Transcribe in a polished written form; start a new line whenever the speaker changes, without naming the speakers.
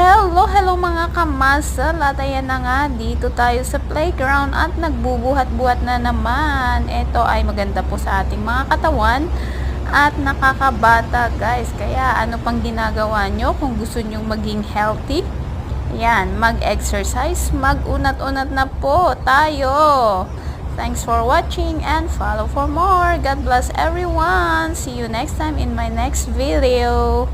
Hello mga kamasal, at ayan na nga, dito tayo sa playground at nagbubuhat-buhat na naman. Ito ay maganda po sa ating mga katawan at nakakabata guys. Kaya ano pang ginagawa nyo kung gusto nyo maging healthy? Yan, mag-exercise, mag-unat-unat na po tayo. Thanks for watching and follow for more. God bless everyone. See you next time in my next video.